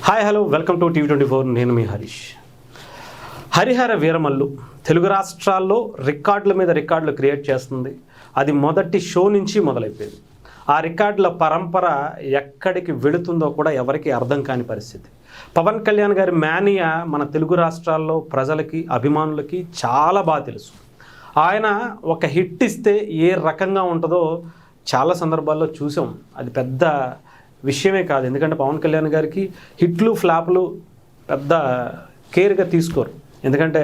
Hi hello welcome to టీవీ24. నేను మీ హరీష్. హరిహర వీరమల్లు తెలుగు రాష్ట్రాల్లో రికార్డుల మీద రికార్డులు క్రియేట్ చేస్తుంది. అది మొదటి షో నుంచి మొదలైపోయింది. ఆ రికార్డుల పరంపర ఎక్కడికి వెళుతుందో కూడా ఎవరికి అర్థం కాని పరిస్థితి. పవన్ కళ్యాణ్ గారి మేనియా మన తెలుగు రాష్ట్రాల్లో ప్రజలకి, అభిమానులకి చాలా బాగా తెలుసు. ఆయన ఒక హిట్ ఇస్తే ఏ రకంగా ఉంటుందో చాలా సందర్భాల్లో చూసాం. అది పెద్ద విషయమే కాదు, ఎందుకంటే పవన్ కళ్యాణ్ గారికి హిట్లు ఫ్లాపులు పెద్ద కేర్గా తీసుకోరు. ఎందుకంటే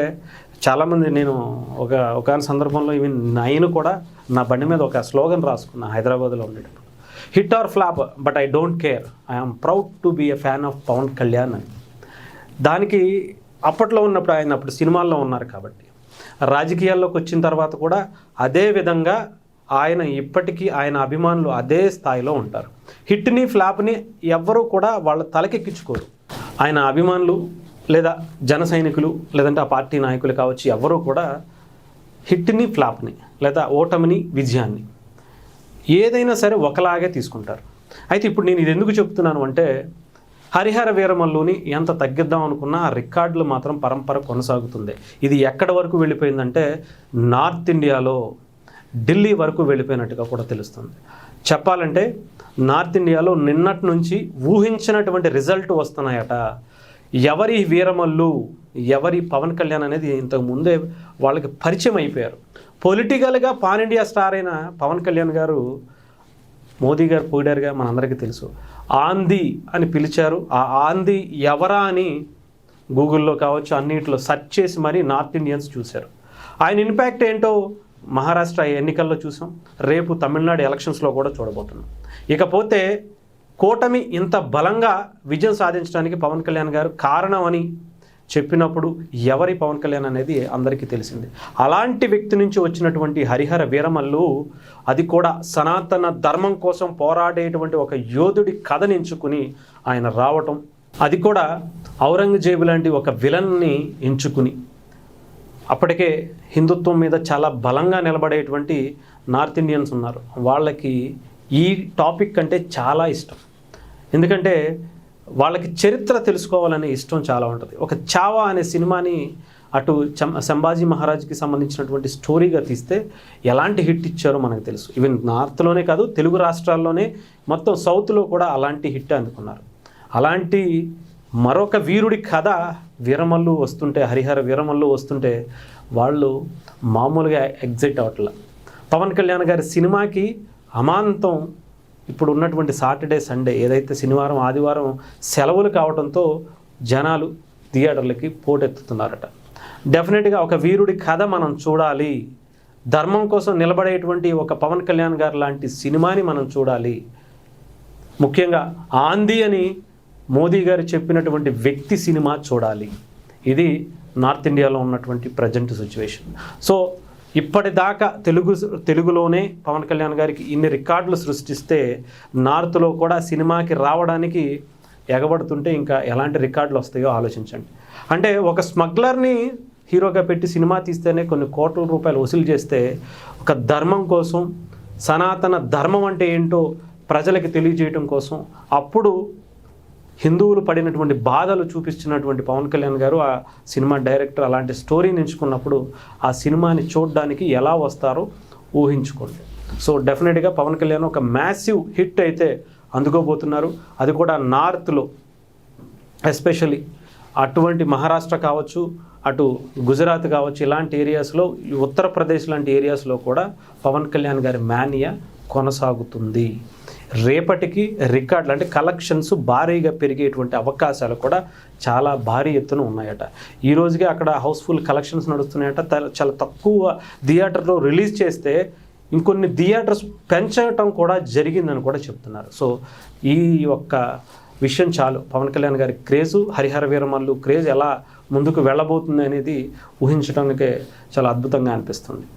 చాలామంది, నేను ఒక సందర్భంలో ఈవెన్ నేను కూడా నా బండి మీద ఒక స్లోగన్ రాసుకున్నా హైదరాబాద్లో ఉండేటప్పుడు, hit or flop but I don't care, I'm proud to be a fan of Pawan Kalyan అని. దానికి అప్పట్లో ఉన్నప్పుడు ఆయన అప్పుడు సినిమాల్లో ఉన్నారు కాబట్టి, రాజకీయాల్లోకి వచ్చిన తర్వాత కూడా అదే విధంగా ఆయన ఇప్పటికీ ఆయన అభిమానులు అదే స్థాయిలో ఉంటారు. హిట్ని ఫ్లాప్ని ఎవ్వరూ కూడా వాళ్ళ తలకెక్కించుకోరు. ఆయన అభిమానులు లేదా జన సైనికులు లేదంటే ఆ పార్టీ నాయకులు కావచ్చు, ఎవరూ కూడా హిట్ని ఫ్లాప్ని లేదా ఓటమిని విజయాన్ని ఏదైనా సరే ఒకలాగే తీసుకుంటారు. అయితే ఇప్పుడు నేను ఇది ఎందుకు చెప్తున్నాను అంటే, హరిహర వీరమల్లుని ఎంత తగ్గిద్దాం అనుకున్నా ఆ రికార్డులు మాత్రం పరంపర కొనసాగుతుంది. ఇది ఎక్కడి వరకు వెళ్ళిపోయిందంటే నార్త్ ఇండియాలో ఢిల్లీ వరకు వెళ్ళిపోయినట్టుగా కూడా తెలుస్తుంది. చెప్పాలంటే నార్త్ ఇండియాలో నిన్నటి నుంచి ఊహించినటువంటి రిజల్ట్ వస్తున్నాయట. ఎవరి వీరమల్లు, ఎవరి పవన్ కళ్యాణ్ అనేది ఇంతకు ముందే వాళ్ళకి పరిచయం అయిపోయారు. పొలిటికల్గా పాన్ ఇండియా స్టార్ అయిన పవన్ కళ్యాణ్ గారు మోదీ గారు పొగిడారుగా, మనందరికీ తెలుసు. ఆంధీ అని పిలిచారు. ఆ ఆంధీ ఎవరా అని గూగుల్లో కావచ్చు అన్నింటిలో సెర్చ్ చేసి మరీ నార్త్ ఇండియన్స్ చూశారు. ఆయన ఇంపాక్ట్ ఏంటో మహారాష్ట్ర ఎన్నికల్లో చూసాం, రేపు తమిళనాడు ఎలక్షన్స్లో కూడా చూడబోతున్నాం. ఇకపోతే కూటమి ఇంత బలంగా విజయం సాధించడానికి పవన్ కళ్యాణ్ గారు కారణం అని చెప్పినప్పుడు ఎవరి పవన్ కళ్యాణ్ అనేది అందరికీ తెలిసింది. అలాంటి వ్యక్తి నుంచి వచ్చినటువంటి హరిహర వీరమల్లు, అది కూడా సనాతన ధర్మం కోసం పోరాడేటువంటి ఒక యోధుడి కథని ఎంచుకుని ఆయన రావటం, అది కూడా ఔరంగజేబు లాంటి ఒక విలన్ని ఎంచుకుని, అప్పటికే హిందుత్వం మీద చాలా బలంగా నిలబడేటువంటి నార్త్ ఇండియన్స్ ఉన్నారు. వాళ్ళకి ఈ టాపిక్ అంటే చాలా ఇష్టం. ఎందుకంటే వాళ్ళకి చరిత్ర తెలుసుకోవాలనే ఇష్టం చాలా ఉంటుంది. ఒక చావా అనే సినిమాని అటు సంభాజీ మహారాజ్కి సంబంధించినటువంటి స్టోరీగా తీస్తే ఎలాంటి హిట్ ఇచ్చారో మనకు తెలుసు. ఈవెన్ నార్త్లోనే కాదు, తెలుగు రాష్ట్రాల్లోనే మొత్తం సౌత్లో కూడా అలాంటి హిట్ అందుకున్నారు. అలాంటి మరొక వీరుడి కథ వీరమల్లు వస్తుంటే, హరిహర వీరమల్లు వస్తుంటే వాళ్ళు మామూలుగా ఎగ్జైట్ అవట్లా. పవన్ కళ్యాణ్ గారి సినిమాకి అమాంతం ఇప్పుడు ఉన్నటువంటి సాటర్డే సండే ఏదైతే శనివారం ఆదివారం సెలవులు కావడంతో జనాలు థియేటర్లకి పోటెత్తుతున్నారట. డెఫినెట్గా ఒక వీరుడి కథ మనం చూడాలి, ధర్మం కోసం నిలబడేటువంటి ఒక పవన్ కళ్యాణ్ గారు లాంటి సినిమాని మనం చూడాలి. ముఖ్యంగా ఆంధీ అని మోదీ గారు చెప్పినటువంటి వ్యక్తి సినిమా చూడాలి. ఇది నార్త్ ఇండియాలో ఉన్నటువంటి ప్రజెంట్ సిచ్యువేషన్. సో ఇప్పటిదాకా తెలుగులోనే పవన్ కళ్యాణ్ గారికి ఇన్ని రికార్డులు సృష్టిస్తే, నార్త్లో కూడా సినిమాకి రావడానికి ఎగబడుతుంటే ఇంకా ఎలాంటి రికార్డులు వస్తాయో ఆలోచించండి. అంటే ఒక స్మగ్లర్ని హీరోగా పెట్టి సినిమా తీస్తేనే కొన్ని కోట్ల రూపాయలు వసూలు చేస్తే, ఒక ధర్మం కోసం, సనాతన ధర్మం అంటే ఏంటో ప్రజలకి తెలియజేయడం కోసం అప్పుడు హిందువులు పడినటువంటి బాధలు చూపించినటువంటి పవన్ కళ్యాణ్ గారు, ఆ సినిమా డైరెక్టర్ అలాంటి స్టోరీని ఎంచుకున్నప్పుడు ఆ సినిమాని చూడడానికి ఎలా వస్తారో ఊహించుకోండి. సో డెఫినెట్గా పవన్ కళ్యాణ్ ఒక మ్యాసివ్ హిట్ అయితే అందుకోబోతున్నారు. అది కూడా నార్త్లో, ఎస్పెషల్లీ అటువంటి మహారాష్ట్ర కావచ్చు, అటు గుజరాత్ కావచ్చు, ఇలాంటి ఏరియాస్లో, ఉత్తరప్రదేశ్ లాంటి ఏరియాస్లో కూడా పవన్ కళ్యాణ్ గారి మేనియా కొనసాగుతుంది. రేపటికి రికార్డులు అంటే కలెక్షన్స్ భారీగా పెరిగేటువంటి అవకాశాలు కూడా చాలా భారీ ఎత్తున ఉన్నాయట. ఈ రోజుకే అక్కడ హౌస్ఫుల్ కలెక్షన్స్ నడుస్తున్నాయట. చాలా తక్కువ థియేటర్లో రిలీజ్ చేస్తే ఇంకొన్ని థియేటర్స్ పెంచడం కూడా జరిగిందని కూడా చెప్తున్నారు. సో ఈ ఒక్క విషయం చాలు పవన్ కళ్యాణ్ గారి క్రేజు, హరిహర వీరమల్లు క్రేజ్ ఎలా ముందుకు వెళ్ళబోతుంది అనేది ఊహించడానికే చాలా అద్భుతంగా అనిపిస్తుంది.